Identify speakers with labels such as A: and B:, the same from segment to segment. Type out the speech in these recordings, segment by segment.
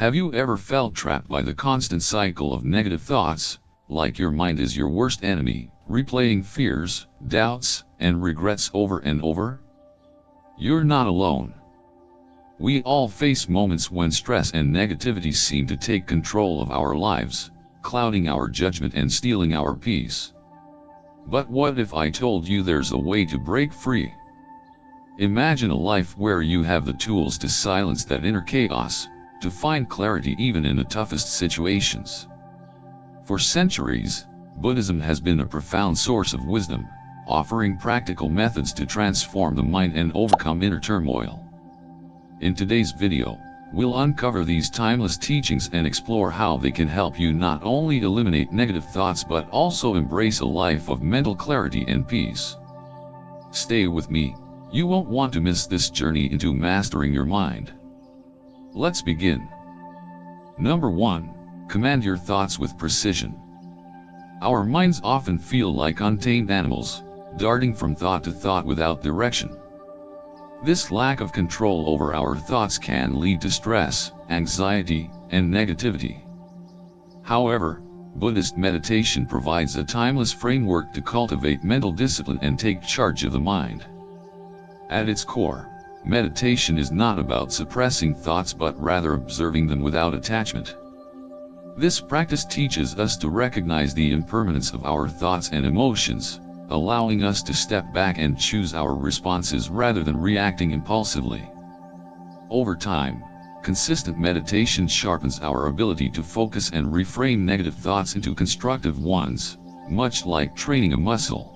A: Have you ever felt trapped by the constant cycle of negative thoughts, like your mind is your worst enemy, replaying fears, doubts, and regrets over and over? You're not alone. We all face moments when stress and negativity seem to take control of our lives, clouding our judgment and stealing our peace. But what if I told you there's a way to break free? Imagine a life where you have the tools to silence that inner chaos, to find clarity even in the toughest situations. For centuries, Buddhism has been a profound source of wisdom, offering practical methods to transform the mind and overcome inner turmoil. In today's video, we'll uncover these timeless teachings and explore how they can help you not only eliminate negative thoughts but also embrace a life of mental clarity and peace. Stay with me, you won't want to miss this journey into mastering your mind. Let's begin. Number 1. Command your thoughts with precision. Our minds often feel like untamed animals, darting from thought to thought without direction. This lack of control over our thoughts can lead to stress, anxiety, and negativity. However, Buddhist meditation provides a timeless framework to cultivate mental discipline and take charge of the mind. At its core, meditation is not about suppressing thoughts but rather observing them without attachment. This practice teaches us to recognize the impermanence of our thoughts and emotions, allowing us to step back and choose our responses rather than reacting impulsively. Over time, consistent meditation sharpens our ability to focus and reframe negative thoughts into constructive ones, much like training a muscle.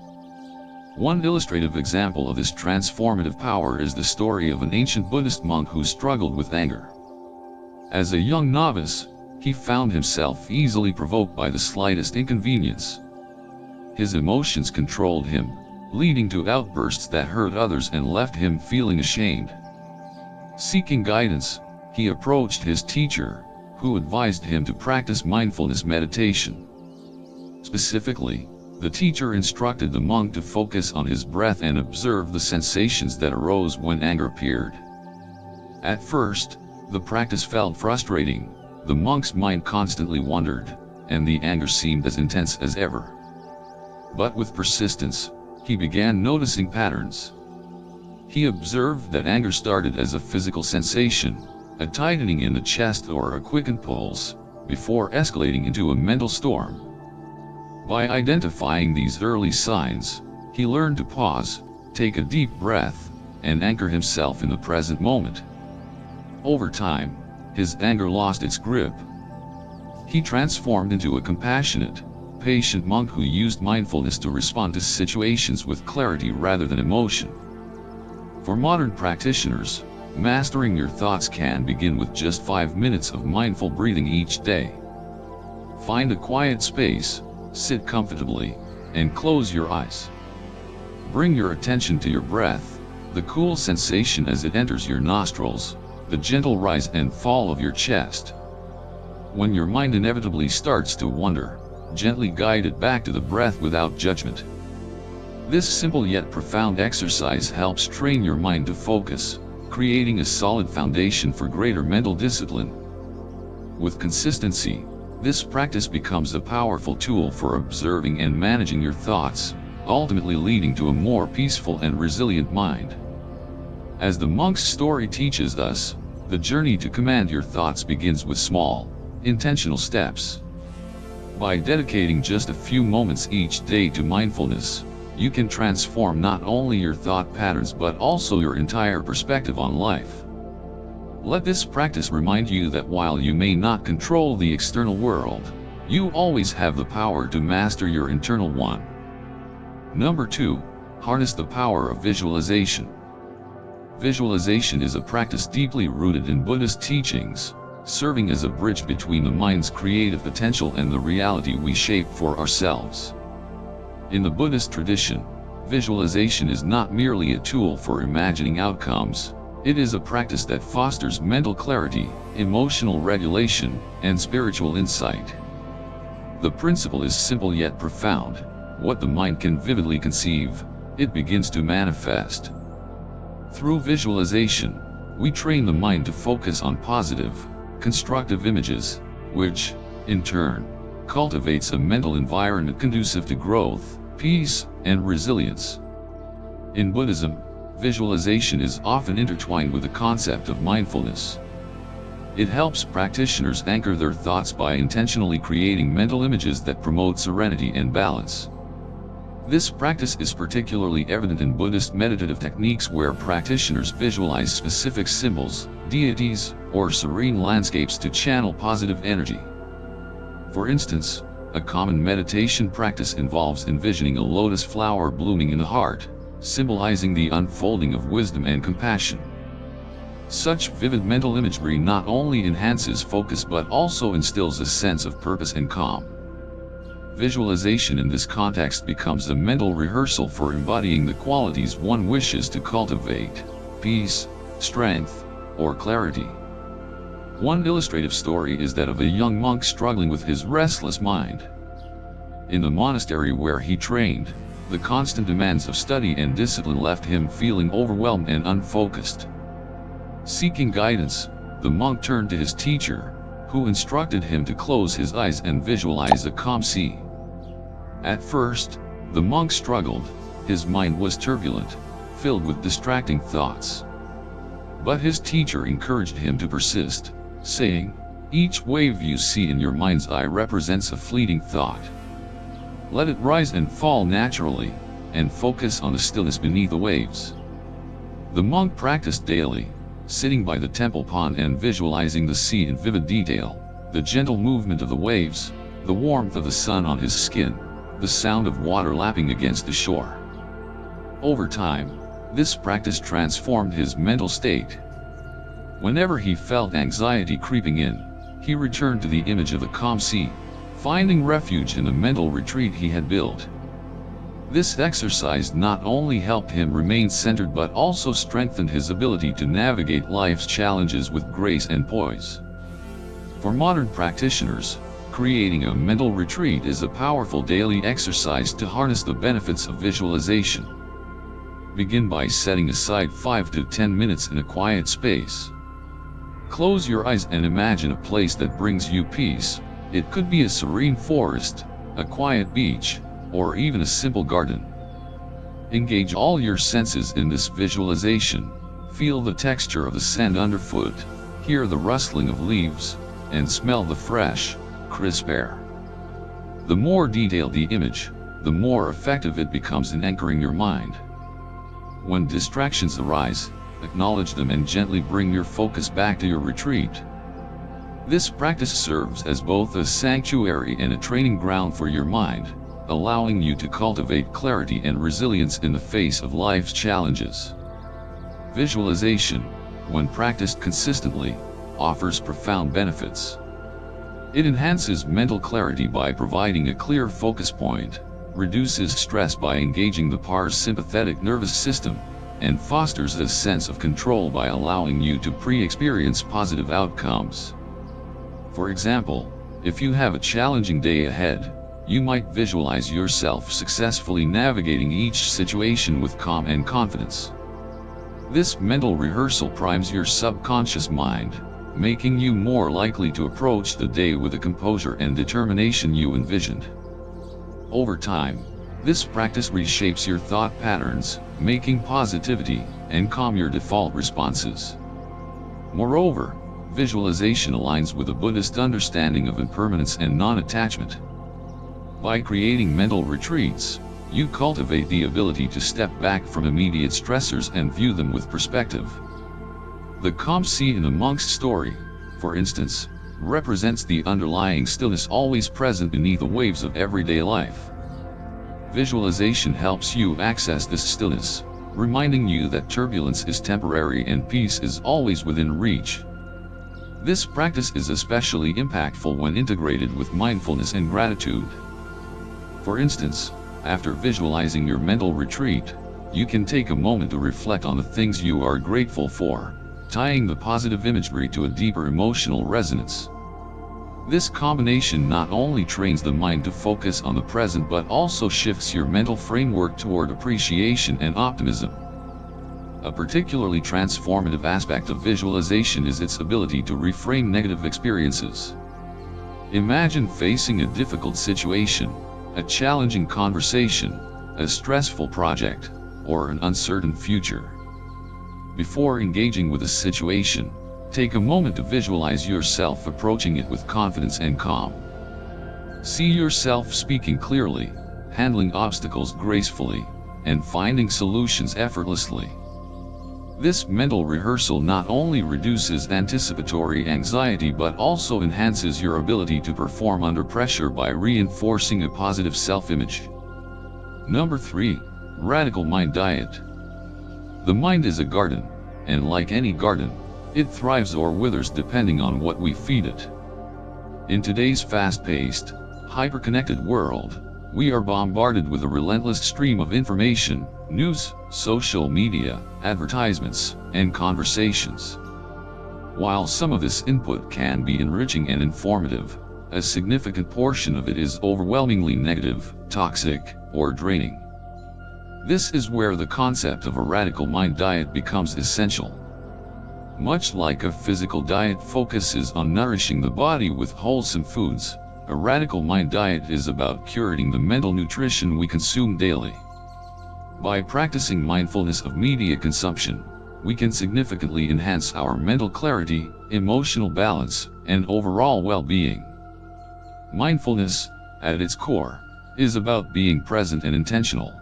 A: One illustrative example of this transformative power is the story of an ancient Buddhist monk who struggled with anger. As a young novice, he found himself easily provoked by the slightest inconvenience. His emotions controlled him, leading to outbursts that hurt others and left him feeling ashamed. Seeking guidance, he approached his teacher, who advised him to practice mindfulness meditation. Specifically, the teacher instructed the monk to focus on his breath and observe the sensations that arose when anger appeared. At first, the practice felt frustrating. The monk's mind constantly wandered, and the anger seemed as intense as ever. But with persistence, he began noticing patterns. He observed that anger started as a physical sensation, a tightening in the chest or a quickened pulse, before escalating into a mental storm. By identifying these early signs, he learned to pause, take a deep breath, and anchor himself in the present moment. Over time, his anger lost its grip. He transformed into a compassionate, patient monk who used mindfulness to respond to situations with clarity rather than emotion. For modern practitioners, mastering your thoughts can begin with just 5 minutes of mindful breathing each day. Find a quiet space, sit comfortably, and close your eyes. Bring your attention to your breath, the cool sensation as it enters your nostrils, the gentle rise and fall of your chest. When your mind inevitably starts to wander, gently guide it back to the breath without judgment. This simple yet profound exercise helps train your mind to focus, creating a solid foundation for greater mental discipline. With consistency, this practice becomes a powerful tool for observing and managing your thoughts, ultimately leading to a more peaceful and resilient mind. As the monk's story teaches us, the journey to command your thoughts begins with small, intentional steps. By dedicating just a few moments each day to mindfulness, you can transform not only your thought patterns but also your entire perspective on life. Let this practice remind you that while you may not control the external world, you always have the power to master your internal one. Number 2. Harness the power of visualization. Visualization is a practice deeply rooted in Buddhist teachings, serving as a bridge between the mind's creative potential and the reality we shape for ourselves. In the Buddhist tradition, visualization is not merely a tool for imagining outcomes. It is a practice that fosters mental clarity, emotional regulation, and spiritual insight. The principle is simple yet profound. What the mind can vividly conceive, it begins to manifest. Through visualization, we train the mind to focus on positive, constructive images, which, in turn, cultivates a mental environment conducive to growth, peace, and resilience. In Buddhism, visualization is often intertwined with the concept of mindfulness. It helps practitioners anchor their thoughts by intentionally creating mental images that promote serenity and balance. This practice is particularly evident in Buddhist meditative techniques where practitioners visualize specific symbols, deities, or serene landscapes to channel positive energy. For instance, a common meditation practice involves envisioning a lotus flower blooming in the heart, symbolizing the unfolding of wisdom and compassion. Such vivid mental imagery not only enhances focus but also instills a sense of purpose and calm. Visualization in this context becomes a mental rehearsal for embodying the qualities one wishes to cultivate: peace, strength, or clarity. One illustrative story is that of a young monk struggling with his restless mind. In the monastery where he trained, the constant demands of study and discipline left him feeling overwhelmed and unfocused. Seeking guidance, the monk turned to his teacher, who instructed him to close his eyes and visualize a calm sea. At first, the monk struggled. His mind was turbulent, filled with distracting thoughts. But his teacher encouraged him to persist, saying, "Each wave you see in your mind's eye represents a fleeting thought. Let it rise and fall naturally, and focus on the stillness beneath the waves." The monk practiced daily, sitting by the temple pond and visualizing the sea in vivid detail, the gentle movement of the waves, the warmth of the sun on his skin, the sound of water lapping against the shore. Over time, this practice transformed his mental state. Whenever he felt anxiety creeping in, he returned to the image of the calm sea, finding refuge in the mental retreat he had built. This exercise not only helped him remain centered but also strengthened his ability to navigate life's challenges with grace and poise. For modern practitioners, creating a mental retreat is a powerful daily exercise to harness the benefits of visualization. Begin by setting aside 5 to 10 minutes in a quiet space. Close your eyes and imagine a place that brings you peace. It could be a serene forest, a quiet beach, or even a simple garden. Engage all your senses in this visualization. Feel the texture of the sand underfoot, hear the rustling of leaves, and smell the fresh, crisp air. The more detailed the image, the more effective it becomes in anchoring your mind. When distractions arise, acknowledge them and gently bring your focus back to your retreat. This practice serves as both a sanctuary and a training ground for your mind, allowing you to cultivate clarity and resilience in the face of life's challenges. Visualization, when practiced consistently, offers profound benefits. It enhances mental clarity by providing a clear focus point, reduces stress by engaging the parasympathetic nervous system, and fosters a sense of control by allowing you to pre-experience positive outcomes. For example, if you have a challenging day ahead, you might visualize yourself successfully navigating each situation with calm and confidence. This mental rehearsal primes your subconscious mind, making you more likely to approach the day with the composure and determination you envisioned. Over time, this practice reshapes your thought patterns, making positivity and calm your default responses. Moreover, visualization aligns with a Buddhist understanding of impermanence and non-attachment. By creating mental retreats, you cultivate the ability to step back from immediate stressors and view them with perspective. The calm sea in the monk's story, for instance, represents the underlying stillness always present beneath the waves of everyday life. Visualization helps you access this stillness, reminding you that turbulence is temporary and peace is always within reach. This practice is especially impactful when integrated with mindfulness and gratitude. For instance, after visualizing your mental retreat, you can take a moment to reflect on the things you are grateful for, tying the positive imagery to a deeper emotional resonance. This combination not only trains the mind to focus on the present but also shifts your mental framework toward appreciation and optimism. A particularly transformative aspect of visualization is its ability to reframe negative experiences. Imagine facing a difficult situation, a challenging conversation, a stressful project, or an uncertain future. Before engaging with a situation, take a moment to visualize yourself approaching it with confidence and calm. See yourself speaking clearly, handling obstacles gracefully, and finding solutions effortlessly. This mental rehearsal not only reduces anticipatory anxiety but also enhances your ability to perform under pressure by reinforcing a positive self-image. Number 3. Radical Mind Diet. The mind is a garden, and like any garden, it thrives or withers depending on what we feed it. In today's fast-paced, hyper-connected world, we are bombarded with a relentless stream of information, news, social media, advertisements, and conversations. While some of this input can be enriching and informative, a significant portion of it is overwhelmingly negative, toxic, or draining. This is where the concept of a radical mind diet becomes essential. Much like a physical diet focuses on nourishing the body with wholesome foods, a radical mind diet is about curating the mental nutrition we consume daily. By practicing mindfulness of media consumption, we can significantly enhance our mental clarity, emotional balance, and overall well-being. Mindfulness, at its core, is about being present and intentional.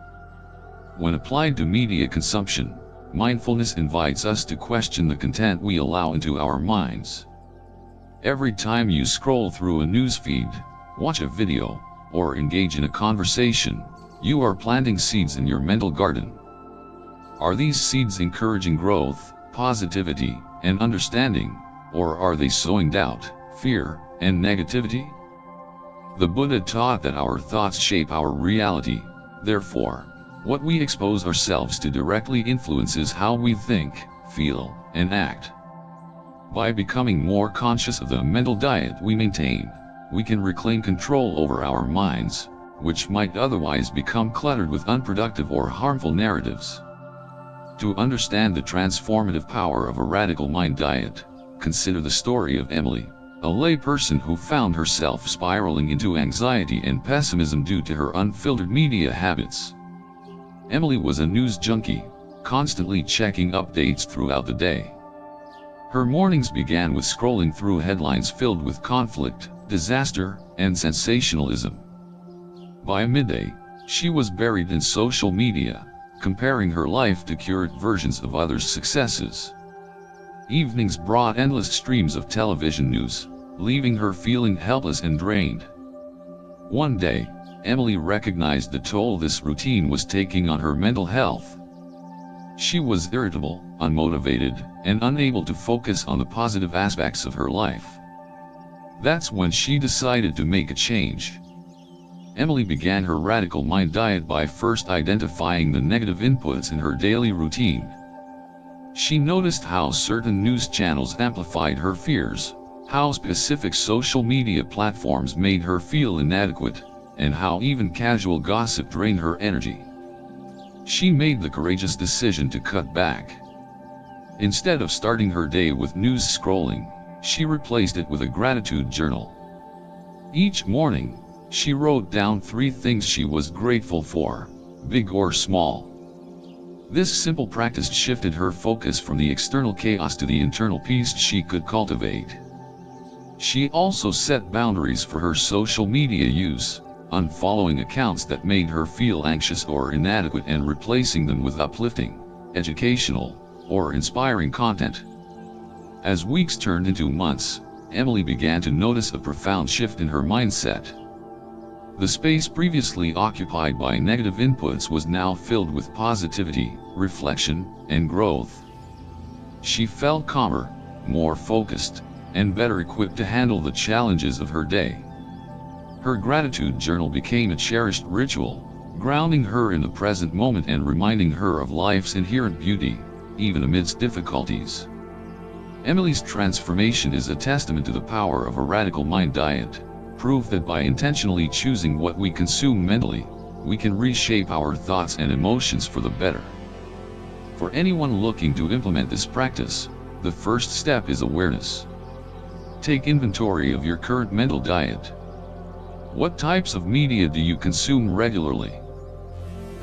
A: When applied to media consumption, mindfulness invites us to question the content we allow into our minds. Every time you scroll through a news feed, watch a video, or engage in a conversation, you are planting seeds in your mental garden. Are these seeds encouraging growth, positivity, and understanding, or are they sowing doubt, fear, and negativity? The Buddha taught that our thoughts shape our reality, therefore, what we expose ourselves to directly influences how we think, feel, and act. By becoming more conscious of the mental diet we maintain, we can reclaim control over our minds, which might otherwise become cluttered with unproductive or harmful narratives. To understand the transformative power of a radical mind diet, consider the story of Emily, a layperson who found herself spiraling into anxiety and pessimism due to her unfiltered media habits. Emily was a news junkie, constantly checking updates throughout the day. Her mornings began with scrolling through headlines filled with conflict, disaster, and sensationalism. By midday, she was buried in social media, comparing her life to curated versions of others' successes. Evenings brought endless streams of television news, leaving her feeling helpless and drained. One day, Emily recognized the toll this routine was taking on her mental health. She was irritable, unmotivated, and unable to focus on the positive aspects of her life. That's when she decided to make a change. Emily began her radical mind diet by first identifying the negative inputs in her daily routine. She noticed how certain news channels amplified her fears, how specific social media platforms made her feel inadequate, and how even casual gossip drained her energy. She made the courageous decision to cut back. Instead of starting her day with news scrolling, she replaced it with a gratitude journal. Each morning, she wrote down 3 things she was grateful for, big or small. This simple practice shifted her focus from the external chaos to the internal peace she could cultivate. She also set boundaries for her social media use, unfollowing accounts that made her feel anxious or inadequate and replacing them with uplifting, educational, or inspiring content. As weeks turned into months, Emily began to notice a profound shift in her mindset. The space previously occupied by negative inputs was now filled with positivity, reflection, and growth. She felt calmer, more focused, and better equipped to handle the challenges of her day. Her gratitude journal became a cherished ritual, grounding her in the present moment and reminding her of life's inherent beauty, even amidst difficulties. Emily's transformation is a testament to the power of a radical mind diet, proof that by intentionally choosing what we consume mentally, we can reshape our thoughts and emotions for the better. For anyone looking to implement this practice, the first step is awareness. Take inventory of your current mental diet. What types of media do you consume regularly?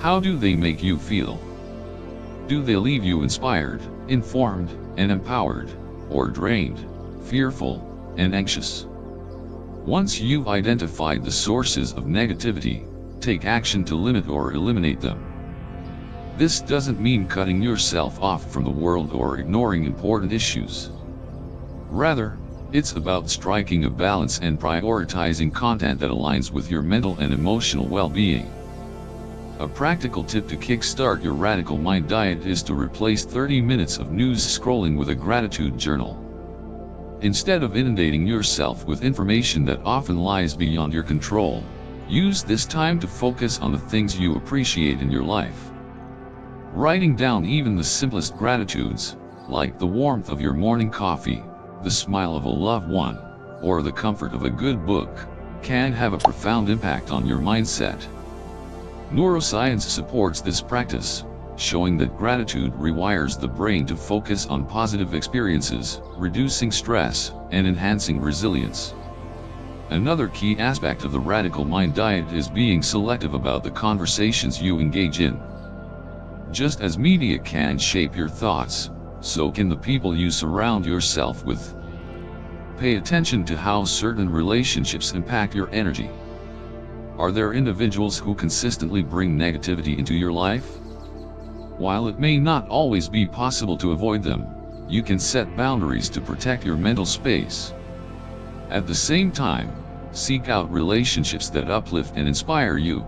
A: How do they make you feel? Do they leave you inspired, informed, and empowered, or drained, fearful, and anxious? Once you've identified the sources of negativity, take action to limit or eliminate them. This doesn't mean cutting yourself off from the world or ignoring important issues. Rather, it's about striking a balance and prioritizing content that aligns with your mental and emotional well-being. A practical tip to kickstart your radical mind diet is to replace 30 minutes of news scrolling with a gratitude journal. Instead of inundating yourself with information that often lies beyond your control, use this time to focus on the things you appreciate in your life. Writing down even the simplest gratitudes, like the warmth of your morning coffee, the smile of a loved one, or the comfort of a good book, can have a profound impact on your mindset. Neuroscience supports this practice, showing that gratitude rewires the brain to focus on positive experiences, reducing stress, and enhancing resilience. Another key aspect of the radical mind diet is being selective about the conversations you engage in. Just as media can shape your thoughts, so can the people you surround yourself with. Pay attention to how certain relationships impact your energy. Are there individuals who consistently bring negativity into your life? While it may not always be possible to avoid them, you can set boundaries to protect your mental space. At the same time, seek out relationships that uplift and inspire you.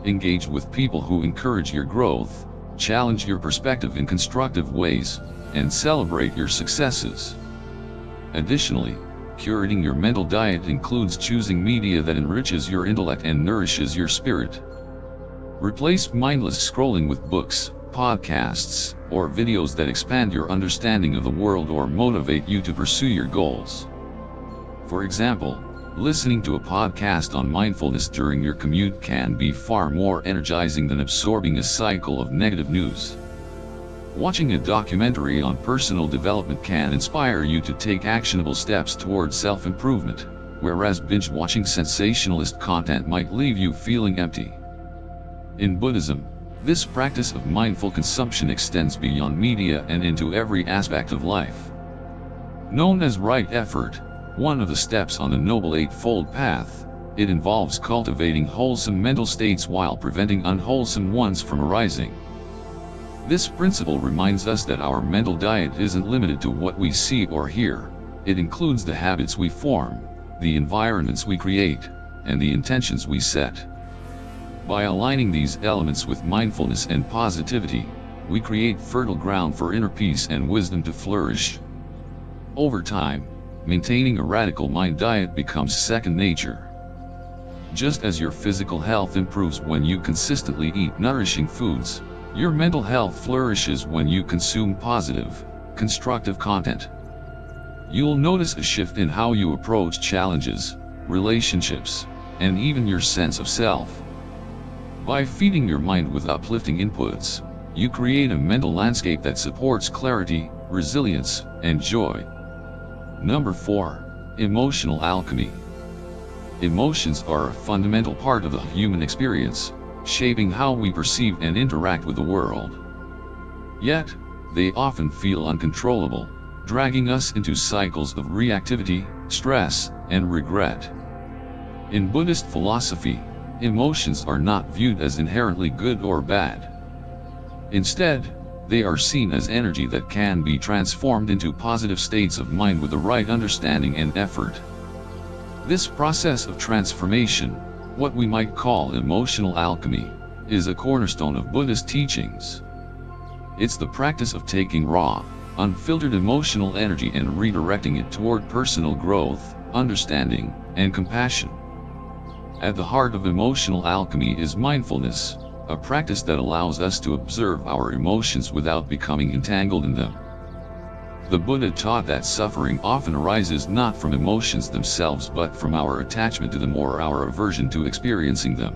A: Engage with people who encourage your growth, challenge your perspective in constructive ways, and celebrate your successes. Additionally, curating your mental diet includes choosing media that enriches your intellect and nourishes your spirit. Replace mindless scrolling with books, podcasts, or videos that expand your understanding of the world or motivate you to pursue your goals. For example, listening to a podcast on mindfulness during your commute can be far more energizing than absorbing a cycle of negative news. Watching a documentary on personal development can inspire you to take actionable steps towards self-improvement, whereas binge-watching sensationalist content might leave you feeling empty. In Buddhism, this practice of mindful consumption extends beyond media and into every aspect of life. Known as right effort, one of the steps on the Noble Eightfold Path, it involves cultivating wholesome mental states while preventing unwholesome ones from arising. This principle reminds us that our mental diet isn't limited to what we see or hear. It includes the habits we form, the environments we create, and the intentions we set. By aligning these elements with mindfulness and positivity, we create fertile ground for inner peace and wisdom to flourish. Over time, maintaining a radical mind diet becomes second nature. Just as your physical health improves when you consistently eat nourishing foods, your mental health flourishes when you consume positive, constructive content. You'll notice a shift in how you approach challenges, relationships, and even your sense of self. By feeding your mind with uplifting inputs, you create a mental landscape that supports clarity, resilience, and joy. Number 4. Emotional alchemy. Emotions are a fundamental part of the human experience, shaping how we perceive and interact with the world. Yet, they often feel uncontrollable, dragging us into cycles of reactivity, stress, and regret. In Buddhist philosophy, emotions are not viewed as inherently good or bad. Instead, they are seen as energy that can be transformed into positive states of mind with the right understanding and effort. This process of transformation, what we might call emotional alchemy, is a cornerstone of Buddhist teachings. It's the practice of taking raw, unfiltered emotional energy and redirecting it toward personal growth, understanding, and compassion. At the heart of emotional alchemy is mindfulness, a practice that allows us to observe our emotions without becoming entangled in them. The Buddha taught that suffering often arises not from emotions themselves but from our attachment to them or our aversion to experiencing them.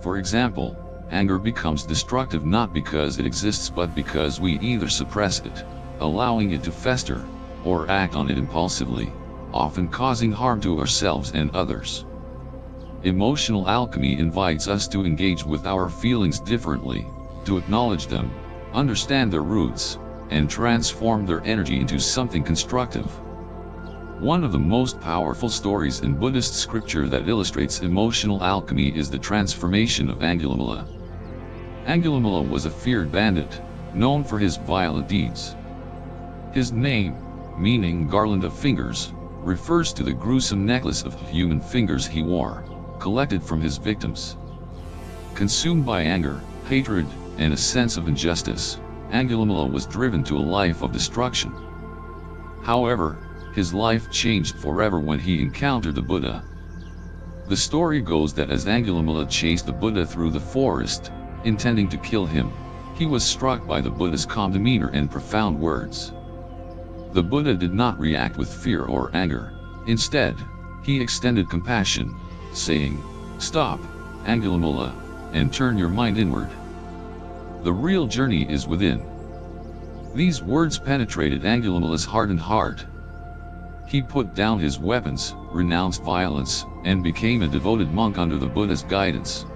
A: For example, Anger becomes destructive not because it exists but because we either suppress it, allowing it to fester, or act on it impulsively, often causing harm to ourselves and others. Emotional alchemy invites us to engage with our feelings differently, to acknowledge them, understand their roots, and transform their energy into something constructive. One of the most powerful stories in Buddhist scripture that illustrates emotional alchemy is the transformation of Angulimala. Angulimala was a feared bandit, known for his violent deeds. His name, meaning garland of fingers, refers to the gruesome necklace of human fingers he wore, collected from his victims. Consumed by anger, hatred, and a sense of injustice, Angulimala was driven to a life of destruction. However, his life changed forever when he encountered the Buddha. The story goes that as Angulimala chased the Buddha through the forest, intending to kill him, he was struck by the Buddha's calm demeanor and profound words. The Buddha did not react with fear or anger. Instead, he extended compassion, saying, "Stop, Angulimala, and turn your mind inward. The real journey is within." These words penetrated Angulimala's hardened heart. He put down his weapons, renounced violence, and became a devoted monk under the Buddha's guidance.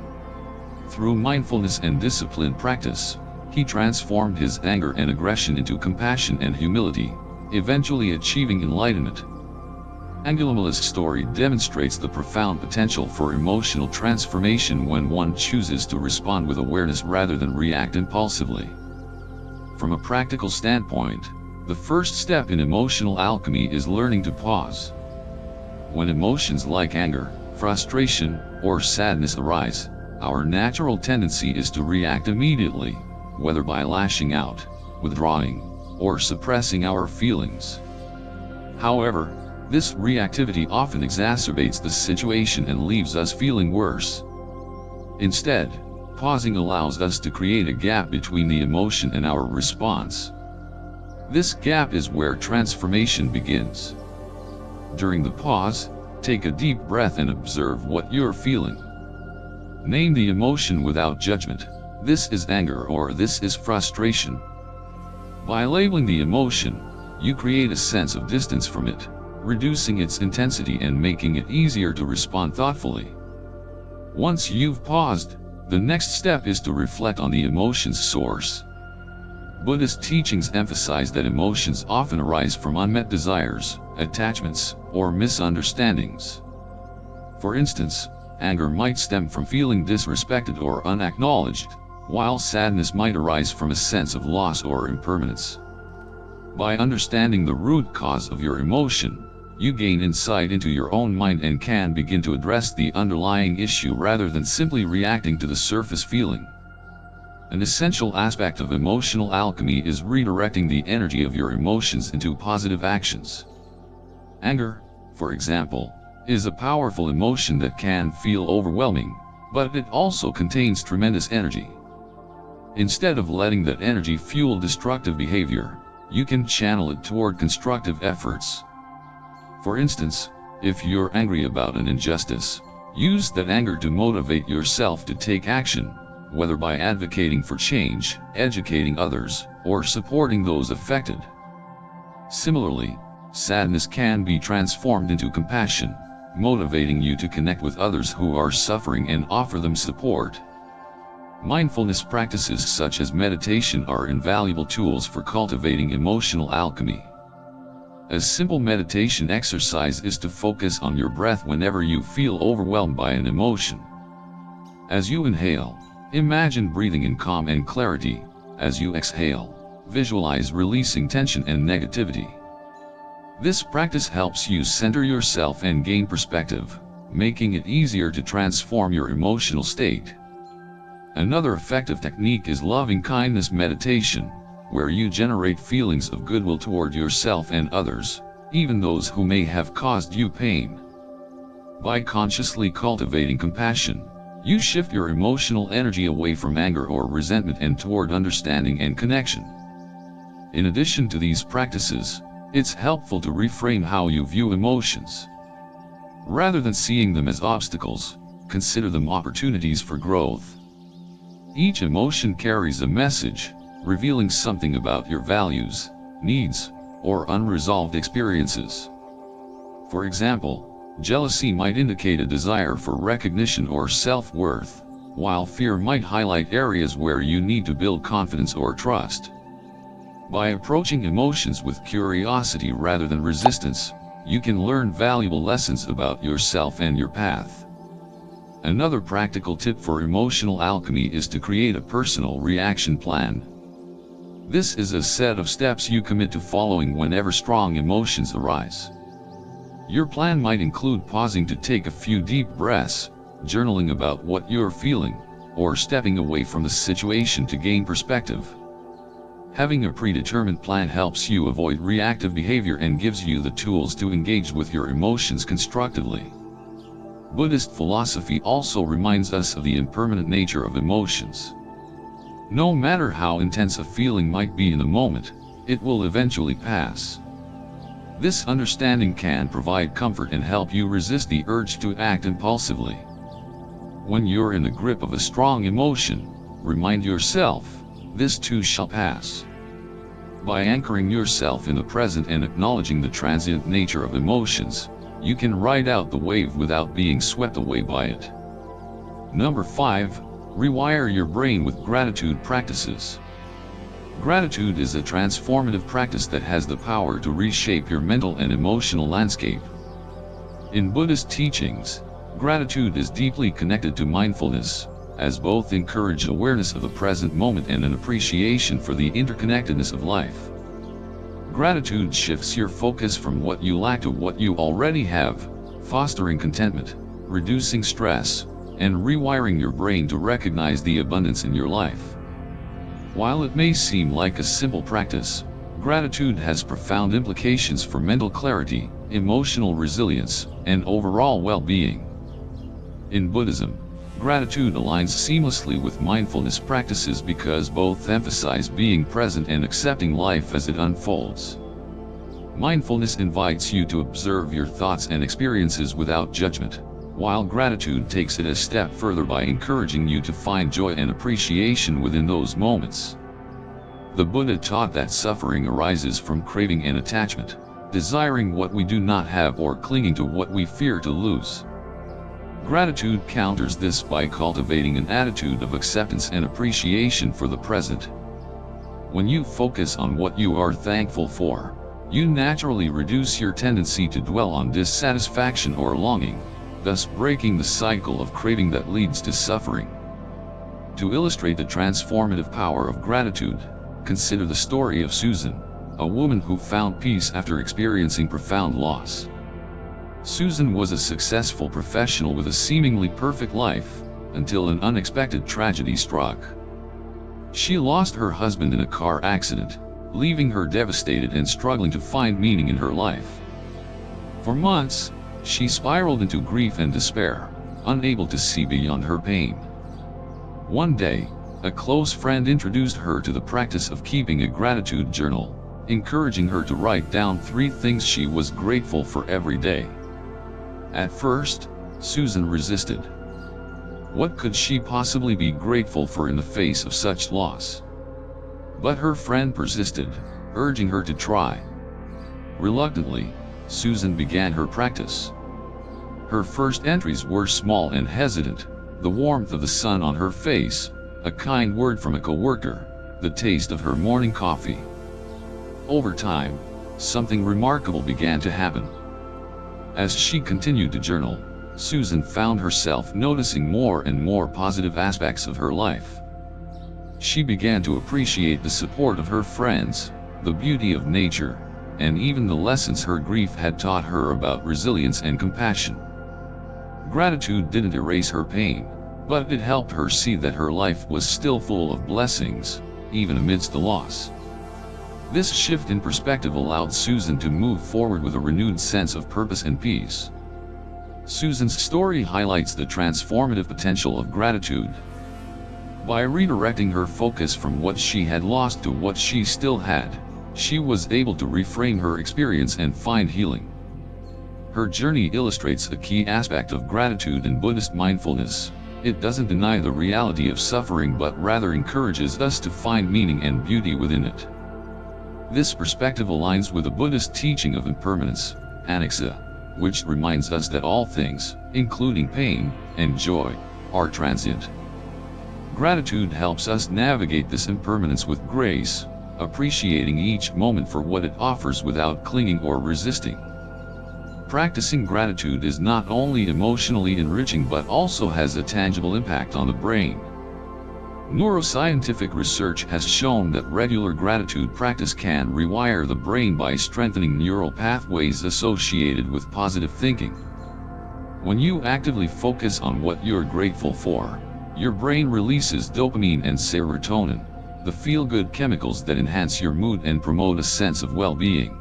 A: Through mindfulness and disciplined practice, he transformed his anger and aggression into compassion and humility, eventually achieving enlightenment. Angulimala's story demonstrates the profound potential for emotional transformation when one chooses to respond with awareness rather than react impulsively. From a practical standpoint, the first step in emotional alchemy is learning to pause. When emotions like anger, frustration, or sadness arise, our natural tendency is to react immediately, whether by lashing out, withdrawing, or suppressing our feelings. However, this reactivity often exacerbates the situation and leaves us feeling worse. Instead, pausing allows us to create a gap between the emotion and our response. This gap is where transformation begins. During the pause, take a deep breath and observe what you're feeling. Name the emotion without judgment. This is anger or this is frustration. By labeling the emotion, you create a sense of distance from it, reducing its intensity and making it easier to respond thoughtfully. Once you've paused, the next step is to reflect on the emotion's source. Buddhist teachings emphasize that emotions often arise from unmet desires, attachments, or misunderstandings. For instance, anger might stem from feeling disrespected or unacknowledged, while sadness might arise from a sense of loss or impermanence. By understanding the root cause of your emotion, you gain insight into your own mind and can begin to address the underlying issue rather than simply reacting to the surface feeling. An essential aspect of emotional alchemy is redirecting the energy of your emotions into positive actions. Anger, for example, is a powerful emotion that can feel overwhelming, but it also contains tremendous energy. Instead of letting that energy fuel destructive behavior, you can channel it toward constructive efforts. For instance, if you're angry about an injustice, use that anger to motivate yourself to take action, whether by advocating for change, educating others, or supporting those affected. Similarly, sadness can be transformed into compassion, motivating you to connect with others who are suffering and offer them support. Mindfulness practices such as meditation are invaluable tools for cultivating emotional alchemy. A simple meditation exercise is to focus on your breath whenever you feel overwhelmed by an emotion. As you inhale, imagine breathing in calm and clarity. As you exhale, visualize releasing tension and negativity. This practice helps you center yourself and gain perspective, making it easier to transform your emotional state. Another effective technique is loving-kindness meditation, where you generate feelings of goodwill toward yourself and others, even those who may have caused you pain. By consciously cultivating compassion, you shift your emotional energy away from anger or resentment and toward understanding and connection. In addition to these practices, it's helpful to reframe how you view emotions. Rather than seeing them as obstacles, consider them opportunities for growth. Each emotion carries a message, revealing something about your values, needs, or unresolved experiences. For example, jealousy might indicate a desire for recognition or self-worth, while fear might highlight areas where you need to build confidence or trust. By approaching emotions with curiosity rather than resistance, you can learn valuable lessons about yourself and your path. Another practical tip for emotional alchemy is to create a personal reaction plan. This is a set of steps you commit to following whenever strong emotions arise. Your plan might include pausing to take a few deep breaths, journaling about what you're feeling, or stepping away from the situation to gain perspective. Having a predetermined plan helps you avoid reactive behavior and gives you the tools to engage with your emotions constructively. Buddhist philosophy also reminds us of the impermanent nature of emotions. No matter how intense a feeling might be in the moment, it will eventually pass. This understanding can provide comfort and help you resist the urge to act impulsively. When you're in the grip of a strong emotion, remind yourself, this too shall pass. By anchoring yourself in the present and acknowledging the transient nature of emotions, you can ride out the wave without being swept away by it. Number 5. Rewire your brain with gratitude practices. Gratitude is a transformative practice that has the power to reshape your mental and emotional landscape. In Buddhist teachings, gratitude is deeply connected to mindfulness, as both encourage awareness of the present moment and an appreciation for the interconnectedness of life. Gratitude shifts your focus from what you lack to what you already have, fostering contentment, reducing stress, and rewiring your brain to recognize the abundance in your life. While it may seem like a simple practice, gratitude has profound implications for mental clarity, emotional resilience, and overall well-being. In Buddhism, gratitude aligns seamlessly with mindfulness practices because both emphasize being present and accepting life as it unfolds. Mindfulness invites you to observe your thoughts and experiences without judgment, while gratitude takes it a step further by encouraging you to find joy and appreciation within those moments. The Buddha taught that suffering arises from craving and attachment, desiring what we do not have or clinging to what we fear to lose. Gratitude counters this by cultivating an attitude of acceptance and appreciation for the present. When you focus on what you are thankful for, you naturally reduce your tendency to dwell on dissatisfaction or longing, thus breaking the cycle of craving that leads to suffering. To illustrate the transformative power of gratitude, consider the story of Susan, a woman who found peace after experiencing profound loss. Susan was a successful professional with a seemingly perfect life, until an unexpected tragedy struck. She lost her husband in a car accident, leaving her devastated and struggling to find meaning in her life. For months, she spiraled into grief and despair, unable to see beyond her pain. One day, a close friend introduced her to the practice of keeping a gratitude journal, encouraging her to write down 3 things she was grateful for every day. At first, Susan resisted. What could she possibly be grateful for in the face of such loss? But her friend persisted, urging her to try. Reluctantly, Susan began her practice. Her first entries were small and hesitant: the warmth of the sun on her face, a kind word from a coworker, the taste of her morning coffee. Over time, something remarkable began to happen. As she continued to journal, Susan found herself noticing more and more positive aspects of her life. She began to appreciate the support of her friends, the beauty of nature, and even the lessons her grief had taught her about resilience and compassion. Gratitude didn't erase her pain, but it helped her see that her life was still full of blessings, even amidst the loss. This shift in perspective allowed Susan to move forward with a renewed sense of purpose and peace. Susan's story highlights the transformative potential of gratitude. By redirecting her focus from what she had lost to what she still had, she was able to reframe her experience and find healing. Her journey illustrates a key aspect of gratitude in Buddhist mindfulness: It doesn't deny the reality of suffering but rather encourages us to find meaning and beauty within it. This perspective aligns with the Buddhist teaching of impermanence, anicca, which reminds us that all things, including pain and joy, are transient. Gratitude helps us navigate this impermanence with grace, appreciating each moment for what it offers without clinging or resisting. Practicing gratitude is not only emotionally enriching but also has a tangible impact on the brain. Neuroscientific research has shown that regular gratitude practice can rewire the brain by strengthening neural pathways associated with positive thinking. When you actively focus on what you're grateful for, your brain releases dopamine and serotonin, the feel-good chemicals that enhance your mood and promote a sense of well-being.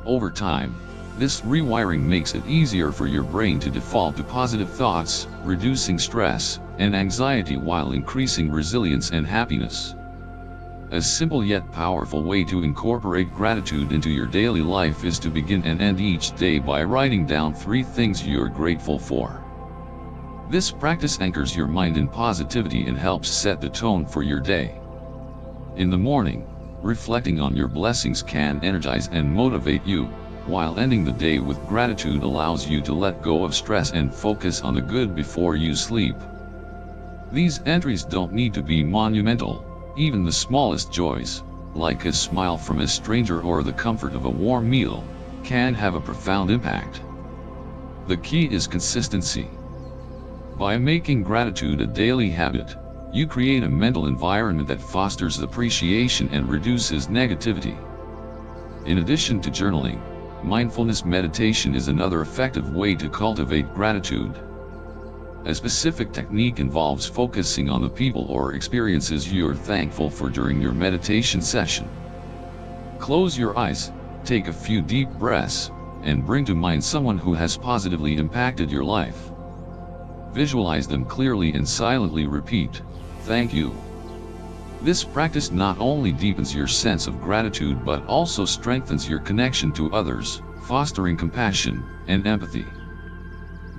A: Over time, this rewiring makes it easier for your brain to default to positive thoughts, reducing stress and anxiety while increasing resilience and happiness. A simple yet powerful way to incorporate gratitude into your daily life is to begin and end each day by writing down 3 things you're grateful for. This practice anchors your mind in positivity and helps set the tone for your day. In the morning, reflecting on your blessings can energize and motivate you, while ending the day with gratitude allows you to let go of stress and focus on the good before you sleep. These entries don't need to be monumental. Even the smallest joys, like a smile from a stranger or the comfort of a warm meal, can have a profound impact. The key is consistency. By making gratitude a daily habit, you create a mental environment that fosters appreciation and reduces negativity. In addition to journaling, mindfulness meditation is another effective way to cultivate gratitude. A specific technique involves focusing on the people or experiences you're thankful for during your meditation session. Close your eyes, take a few deep breaths, and bring to mind someone who has positively impacted your life. Visualize them clearly and silently repeat, "Thank you." This practice not only deepens your sense of gratitude but also strengthens your connection to others, fostering compassion and empathy.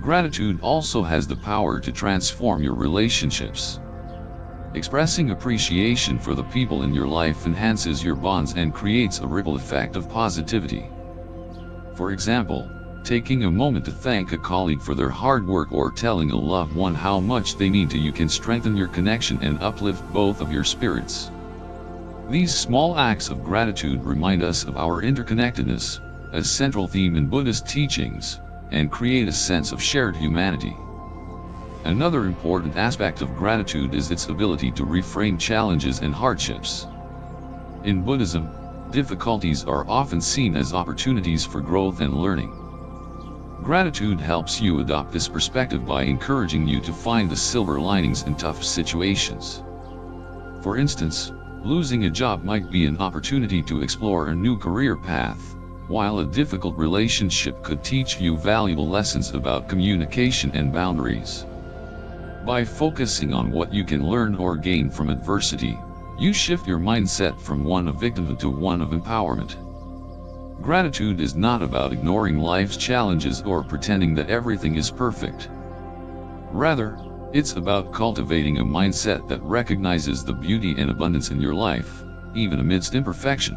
A: Gratitude also has the power to transform your relationships. Expressing appreciation for the people in your life enhances your bonds and creates a ripple effect of positivity. For example, taking a moment to thank a colleague for their hard work or telling a loved one how much they mean to you can strengthen your connection and uplift both of your spirits. These small acts of gratitude remind us of our interconnectedness, a central theme in Buddhist teachings, and create a sense of shared humanity. Another important aspect of gratitude is its ability to reframe challenges and hardships. In Buddhism, difficulties are often seen as opportunities for growth and learning. Gratitude helps you adopt this perspective by encouraging you to find the silver linings in tough situations. For instance, losing a job might be an opportunity to explore a new career path, while a difficult relationship could teach you valuable lessons about communication and boundaries. By focusing on what you can learn or gain from adversity, you shift your mindset from one of victimhood to one of empowerment. Gratitude is not about ignoring life's challenges or pretending that everything is perfect. Rather, it's about cultivating a mindset that recognizes the beauty and abundance in your life, even amidst imperfection.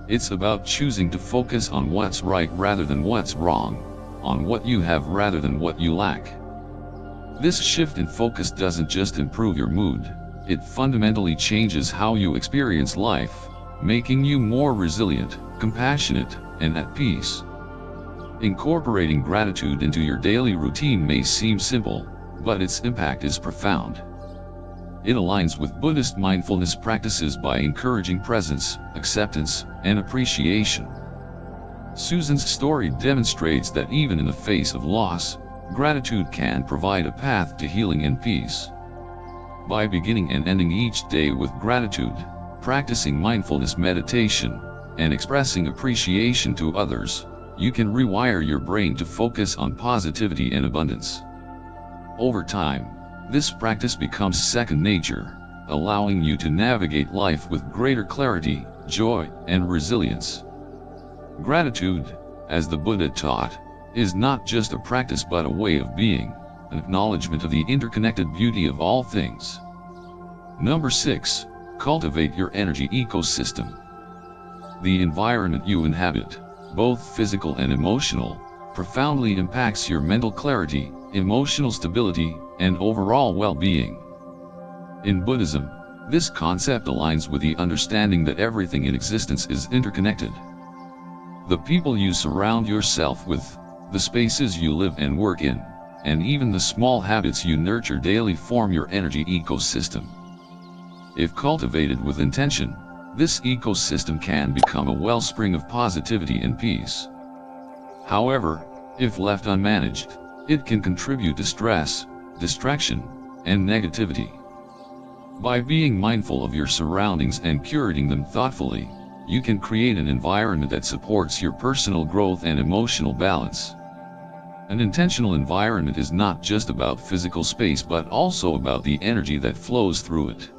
A: It's about choosing to focus on what's right rather than what's wrong, on what you have rather than what you lack. This shift in focus doesn't just improve your mood, it fundamentally changes how you experience life, making you more resilient, compassionate, and at peace. Incorporating gratitude into your daily routine may seem simple, but its impact is profound. It aligns with Buddhist mindfulness practices by encouraging presence, acceptance, and appreciation. Susan's story demonstrates that even in the face of loss, gratitude can provide a path to healing and peace. By beginning and ending each day with gratitude, practicing mindfulness meditation, and expressing appreciation to others, you can rewire your brain to focus on positivity and abundance. Over time, this practice becomes second nature, allowing you to navigate life with greater clarity, joy, and resilience. Gratitude, as the Buddha taught, is not just a practice but a way of being, an acknowledgement of the interconnected beauty of all things. Number 6. Cultivate your energy ecosystem. The environment you inhabit, both physical and emotional, profoundly impacts your mental clarity, emotional stability, and overall well-being. In Buddhism, this concept aligns with the understanding that everything in existence is interconnected. The people you surround yourself with, the spaces you live and work in, and even the small habits you nurture daily form your energy ecosystem. If cultivated with intention, this ecosystem can become a wellspring of positivity and peace. However, if left unmanaged, it can contribute to stress, distraction, and negativity. By being mindful of your surroundings and curating them thoughtfully, you can create an environment that supports your personal growth and emotional balance. An intentional environment is not just about physical space but also about the energy that flows through it.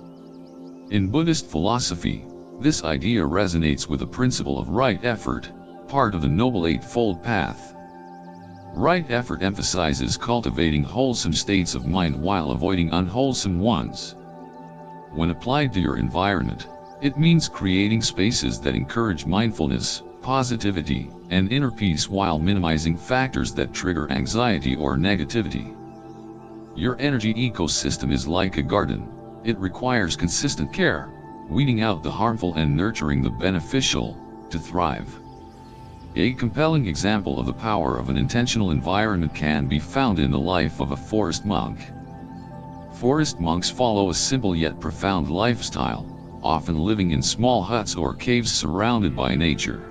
A: In Buddhist philosophy, this idea resonates with the principle of right effort, part of the Noble Eightfold Path. Right effort emphasizes cultivating wholesome states of mind while avoiding unwholesome ones. When applied to your environment, it means creating spaces that encourage mindfulness, positivity, and inner peace while minimizing factors that trigger anxiety or negativity. Your energy ecosystem is like a garden. It requires consistent care, weeding out the harmful and nurturing the beneficial, to thrive. A compelling example of the power of an intentional environment can be found in the life of a forest monk. Forest monks follow a simple yet profound lifestyle, often living in small huts or caves surrounded by nature.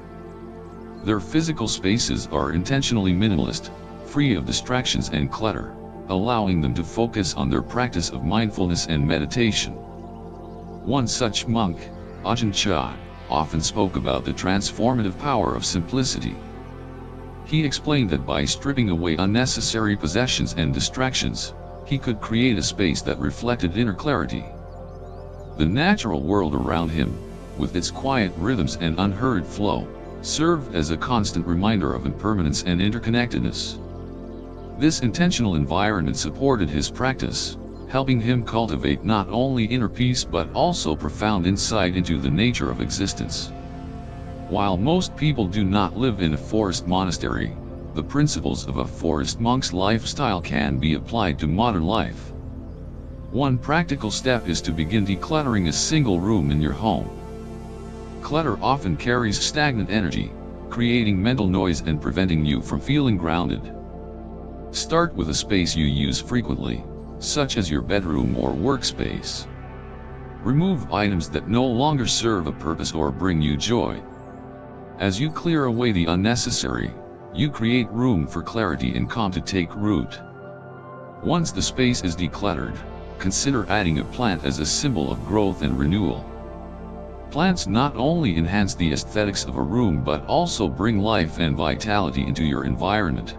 A: Their physical spaces are intentionally minimalist, free of distractions and clutter, allowing them to focus on their practice of mindfulness and meditation. One such monk, Ajahn Chah, often spoke about the transformative power of simplicity. He explained that by stripping away unnecessary possessions and distractions, he could create a space that reflected inner clarity. The natural world around him, with its quiet rhythms and unhurried flow, served as a constant reminder of impermanence and interconnectedness. This intentional environment supported his practice, helping him cultivate not only inner peace but also profound insight into the nature of existence. While most people do not live in a forest monastery, the principles of a forest monk's lifestyle can be applied to modern life. One practical step is to begin decluttering a single room in your home. Clutter often carries stagnant energy, creating mental noise and preventing you from feeling grounded. Start with a space you use frequently, such as your bedroom or workspace. Remove items that no longer serve a purpose or bring you joy. As you clear away the unnecessary, you create room for clarity and calm to take root. Once the space is decluttered, consider adding a plant as a symbol of growth and renewal. Plants not only enhance the aesthetics of a room but also bring life and vitality into your environment.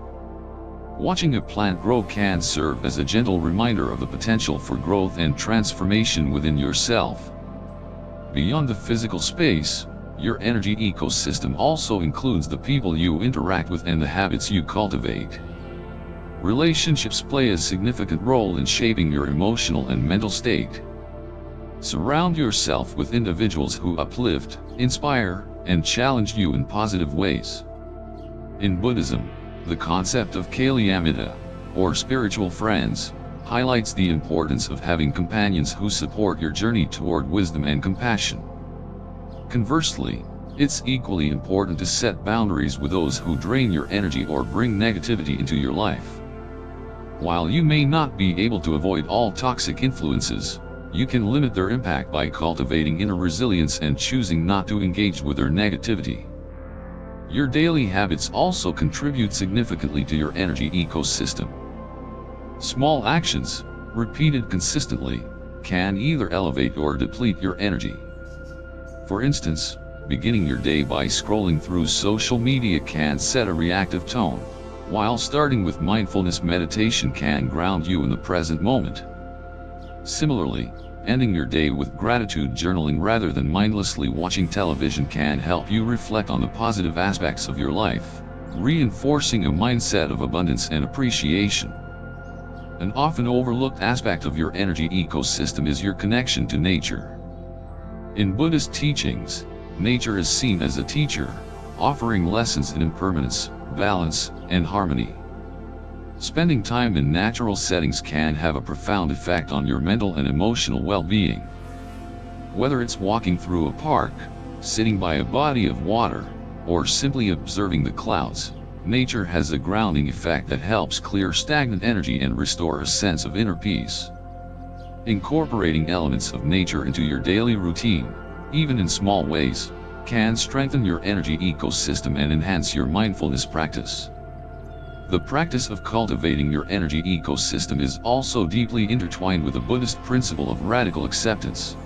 A: Watching a plant grow can serve as a gentle reminder of the potential for growth and transformation within yourself. Beyond the physical space, your energy ecosystem also includes the people you interact with and the habits you cultivate. Relationships play a significant role in shaping your emotional and mental state. Surround yourself with individuals who uplift, inspire, and challenge you in positive ways. In Buddhism, the concept of Kalyamita, or spiritual friends, highlights the importance of having companions who support your journey toward wisdom and compassion. Conversely, it's equally important to set boundaries with those who drain your energy or bring negativity into your life. While you may not be able to avoid all toxic influences, you can limit their impact by cultivating inner resilience and choosing not to engage with their negativity. Your daily habits also contribute significantly to your energy ecosystem. Small actions, repeated consistently, can either elevate or deplete your energy. For instance, beginning your day by scrolling through social media can set a reactive tone, while starting with mindfulness meditation can ground you in the present moment. Similarly, ending your day with gratitude journaling rather than mindlessly watching television can help you reflect on the positive aspects of your life, reinforcing a mindset of abundance and appreciation. An often overlooked aspect of your energy ecosystem is your connection to nature. In Buddhist teachings, nature is seen as a teacher, offering lessons in impermanence, balance, and harmony. Spending time in natural settings can have a profound effect on your mental and emotional well-being. Whether it's walking through a park, sitting by a body of water, or simply observing the clouds, nature has a grounding effect that helps clear stagnant energy and restore a sense of inner peace. Incorporating elements of nature into your daily routine, even in small ways, can strengthen your energy ecosystem and enhance your mindfulness practice. The practice of cultivating your energy ecosystem is also deeply intertwined with the Buddhist principle of radical acceptance.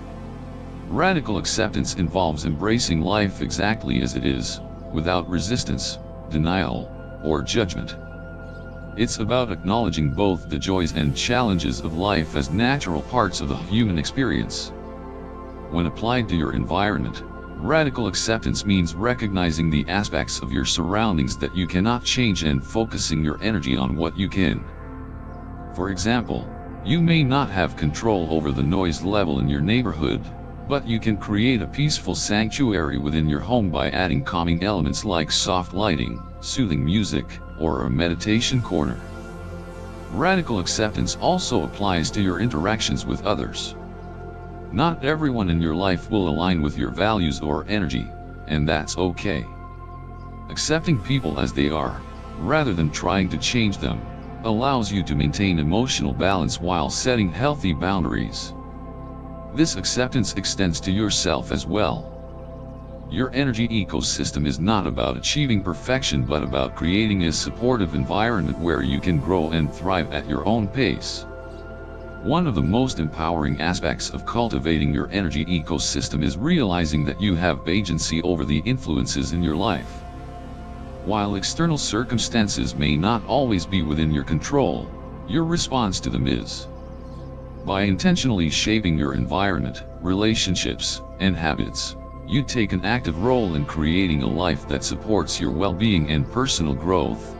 A: Radical acceptance involves embracing life exactly as it is, without resistance, denial, or judgment. It's about acknowledging both the joys and challenges of life as natural parts of the human experience. When applied to your environment, radical acceptance means recognizing the aspects of your surroundings that you cannot change and focusing your energy on what you can. For example, you may not have control over the noise level in your neighborhood, but you can create a peaceful sanctuary within your home by adding calming elements like soft lighting, soothing music, or a meditation corner. Radical acceptance also applies to your interactions with others. Not everyone in your life will align with your values or energy, and that's okay. Accepting people as they are, rather than trying to change them, allows you to maintain emotional balance while setting healthy boundaries. This acceptance extends to yourself as well. Your energy ecosystem is not about achieving perfection but about creating a supportive environment where you can grow and thrive at your own pace. One of the most empowering aspects of cultivating your energy ecosystem is realizing that you have agency over the influences in your life. While external circumstances may not always be within your control, your response to them is. By intentionally shaping your environment, relationships, and habits, you take an active role in creating a life that supports your well-being and personal growth.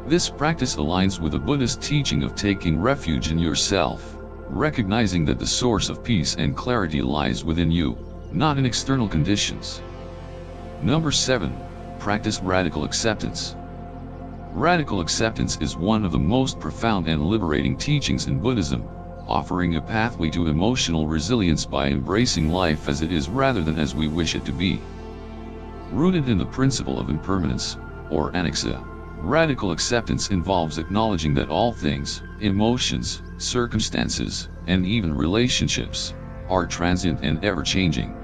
A: This practice aligns with the Buddhist teaching of taking refuge in yourself, recognizing that the source of peace and clarity lies within you, not in external conditions. Number 7. Practice radical acceptance. Radical acceptance is one of the most profound and liberating teachings in Buddhism, offering a pathway to emotional resilience by embracing life as it is rather than as we wish it to be. Rooted in the principle of impermanence, or anicca, radical acceptance involves acknowledging that all things, emotions, circumstances, and even relationships, are transient and ever-changing.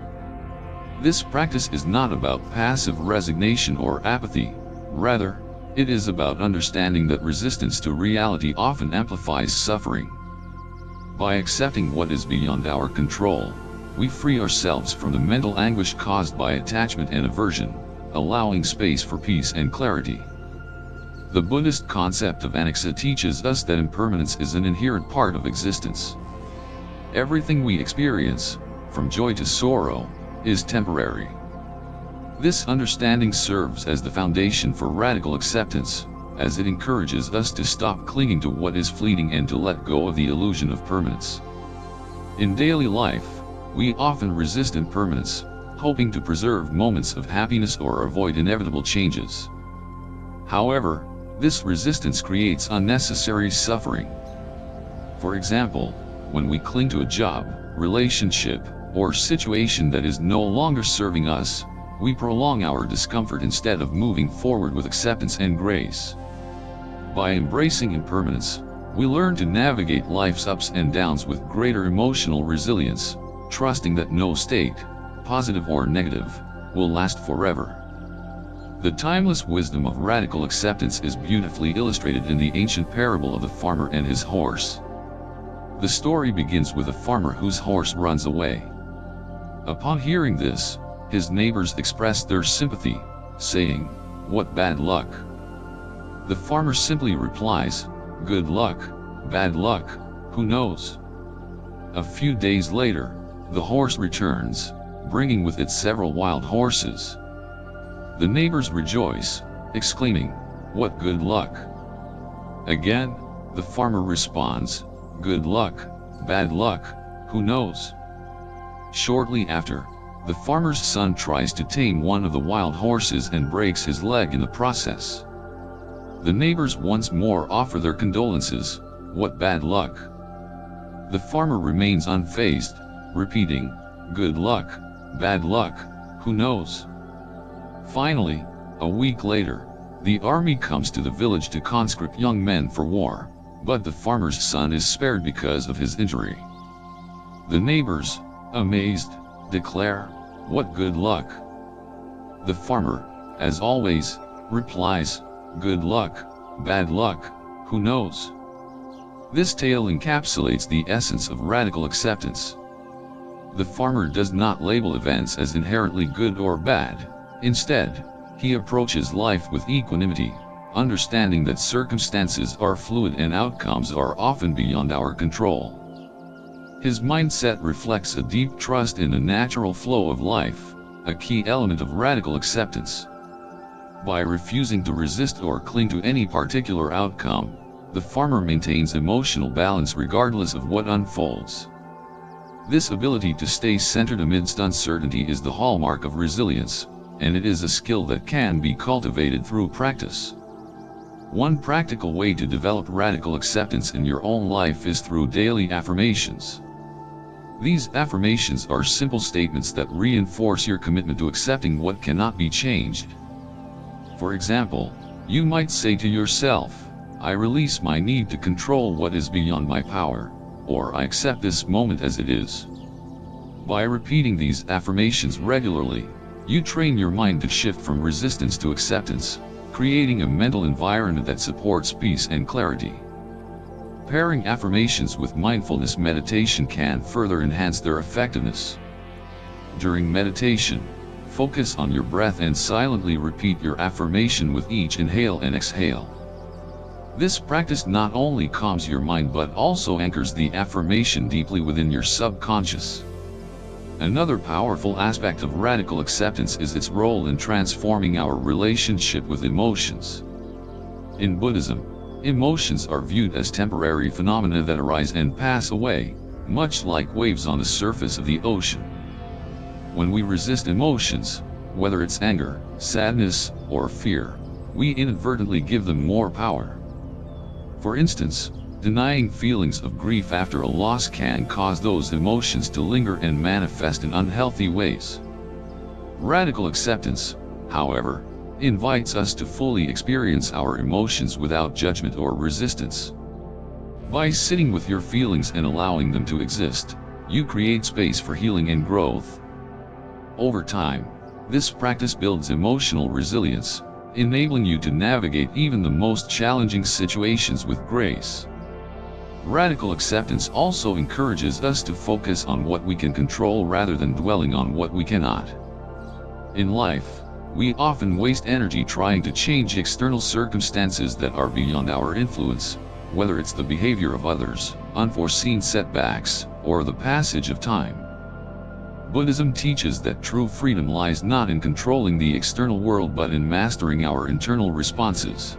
A: This practice is not about passive resignation or apathy, rather, it is about understanding that resistance to reality often amplifies suffering. By accepting what is beyond our control, we free ourselves from the mental anguish caused by attachment and aversion, allowing space for peace and clarity. The Buddhist concept of anicca teaches us that impermanence is an inherent part of existence. Everything we experience, from joy to sorrow, is temporary. This understanding serves as the foundation for radical acceptance, as it encourages us to stop clinging to what is fleeting and to let go of the illusion of permanence. In daily life, we often resist impermanence, hoping to preserve moments of happiness or avoid inevitable changes. However, this resistance creates unnecessary suffering. For example, when we cling to a job, relationship, or situation that is no longer serving us, we prolong our discomfort instead of moving forward with acceptance and grace. By embracing impermanence, we learn to navigate life's ups and downs with greater emotional resilience, trusting that no state, positive or negative, will last forever. The timeless wisdom of radical acceptance is beautifully illustrated in the ancient parable of the farmer and his horse. The story begins with a farmer whose horse runs away. Upon hearing this, his neighbors expressed their sympathy, saying, "What bad luck." The farmer simply replies, "Good luck, bad luck, who knows?" A few days later, the horse returns, bringing with it several wild horses. The neighbors rejoice, exclaiming, "What good luck!" Again, The farmer responds, "Good luck, bad luck, who knows?" Shortly after, the farmer's son tries to tame one of the wild horses and breaks his leg in the process. The neighbors once more offer their condolences. "What bad luck?" The farmer remains unfazed, repeating, "Good luck, bad luck, who knows?" Finally, a week later, the army comes to the village to conscript young men for war, but the farmer's son is spared because of his injury. The neighbors, amazed, declare, "What good luck?" The farmer, as always, replies, "Good luck, bad luck, who knows?" This tale encapsulates the essence of radical acceptance. The farmer does not label events as inherently good or bad. Instead, he approaches life with equanimity, understanding that circumstances are fluid and outcomes are often beyond our control. His mindset reflects a deep trust in the natural flow of life, a key element of radical acceptance. By refusing to resist or cling to any particular outcome, the farmer maintains emotional balance regardless of what unfolds. This ability to stay centered amidst uncertainty is the hallmark of resilience, and it is a skill that can be cultivated through practice. One practical way to develop radical acceptance in your own life is through daily affirmations. These affirmations are simple statements that reinforce your commitment to accepting what cannot be changed. For example, you might say to yourself, "I release my need to control what is beyond my power," or "I accept this moment as it is." By repeating these affirmations regularly, you train your mind to shift from resistance to acceptance, creating a mental environment that supports peace and clarity. Pairing affirmations with mindfulness meditation can further enhance their effectiveness. During meditation, focus on your breath and silently repeat your affirmation with each inhale and exhale. This practice not only calms your mind but also anchors the affirmation deeply within your subconscious. Another powerful aspect of radical acceptance is its role in transforming our relationship with emotions. In Buddhism, emotions are viewed as temporary phenomena that arise and pass away, much like waves on the surface of the ocean. When we resist emotions, whether it's anger, sadness, or fear, we inadvertently give them more power. For instance, denying feelings of grief after a loss can cause those emotions to linger and manifest in unhealthy ways. Radical acceptance, however, invites us to fully experience our emotions without judgment or resistance. By sitting with your feelings and allowing them to exist, you create space for healing and growth. Over time, this practice builds emotional resilience, enabling you to navigate even the most challenging situations with grace. Radical acceptance also encourages us to focus on what we can control rather than dwelling on what we cannot. In life, we often waste energy trying to change external circumstances that are beyond our influence, whether it's the behavior of others, unforeseen setbacks, or the passage of time. Buddhism teaches that true freedom lies not in controlling the external world but in mastering our internal responses.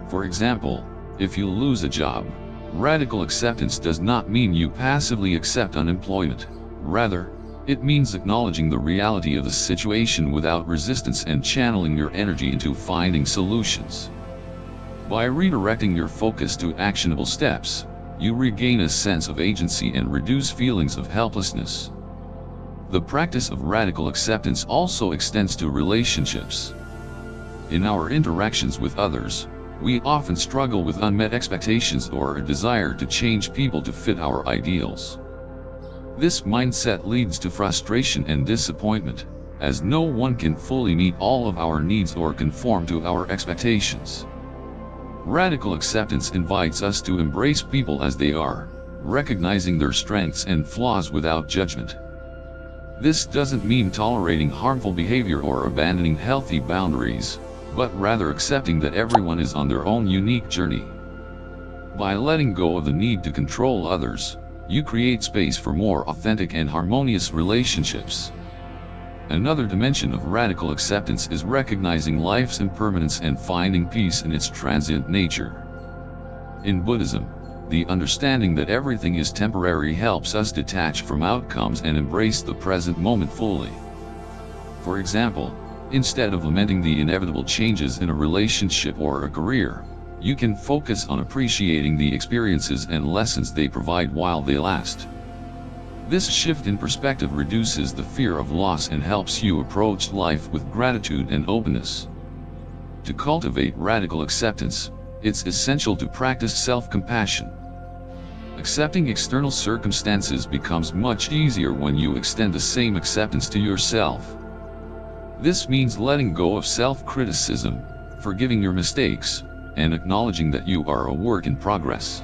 A: For example, if you lose a job, radical acceptance does not mean you passively accept unemployment. Rather, it means acknowledging the reality of the situation without resistance and channeling your energy into finding solutions. By redirecting your focus to actionable steps, you regain a sense of agency and reduce feelings of helplessness. The practice of radical acceptance also extends to relationships. In our interactions with others, we often struggle with unmet expectations or a desire to change people to fit our ideals. This mindset leads to frustration and disappointment, as no one can fully meet all of our needs or conform to our expectations. Radical acceptance invites us to embrace people as they are, recognizing their strengths and flaws without judgment. This doesn't mean tolerating harmful behavior or abandoning healthy boundaries, but rather accepting that everyone is on their own unique journey. By letting go of the need to control others, you create space for more authentic and harmonious relationships. Another dimension of radical acceptance is recognizing life's impermanence and finding peace in its transient nature. In Buddhism, the understanding that everything is temporary helps us detach from outcomes and embrace the present moment fully. For example, instead of lamenting the inevitable changes in a relationship or a career, you can focus on appreciating the experiences and lessons they provide while they last. This shift in perspective reduces the fear of loss and helps you approach life with gratitude and openness. To cultivate radical acceptance, it's essential to practice self-compassion. Accepting external circumstances becomes much easier when you extend the same acceptance to yourself. This means letting go of self-criticism, forgiving your mistakes, and acknowledging that you are a work in progress.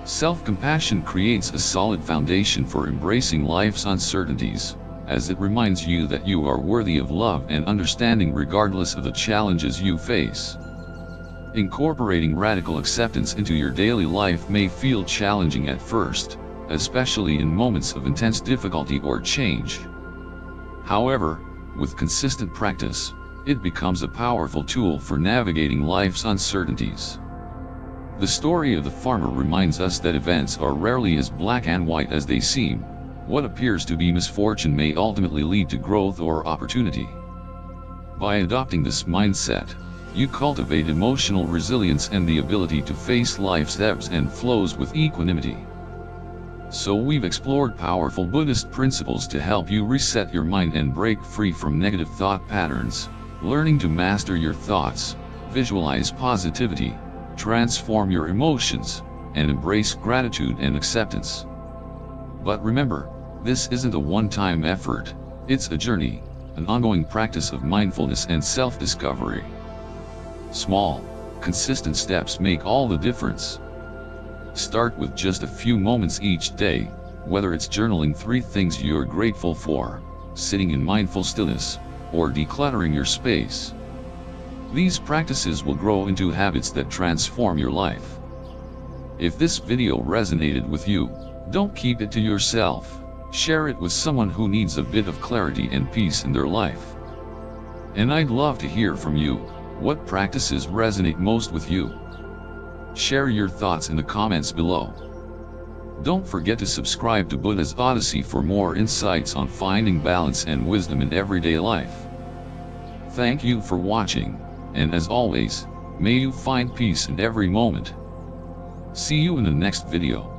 A: Self-compassion creates a solid foundation for embracing life's uncertainties, as it reminds you that you are worthy of love and understanding regardless of the challenges you face. Incorporating radical acceptance into your daily life may feel challenging at first, especially in moments of intense difficulty or change. However, with consistent practice, it becomes a powerful tool for navigating life's uncertainties. The story of the farmer reminds us that events are rarely as black and white as they seem. What appears to be misfortune may ultimately lead to growth or opportunity. By adopting this mindset, you cultivate emotional resilience and the ability to face life's ebbs and flows with equanimity. So we've explored powerful Buddhist principles to help you reset your mind and break free from negative thought patterns, learning to master your thoughts, visualize positivity, transform your emotions, and embrace gratitude and acceptance. But remember, this isn't a one-time effort, it's a journey, an ongoing practice of mindfulness and self-discovery. Small, consistent steps make all the difference. Start with just a few moments each day, whether it's journaling 3 things you're grateful for, sitting in mindful stillness, or decluttering your space. These practices will grow into habits that transform your life. If this video resonated with you, don't keep it to yourself. Share it with someone who needs a bit of clarity and peace in their life. And I'd love to hear from you. What practices resonate most with you? Share your thoughts in the comments below. Don't forget to subscribe to Buddha's Odyssey for more insights on finding balance and wisdom in everyday life. Thank you for watching, and as always, may you find peace in every moment. See you in the next video.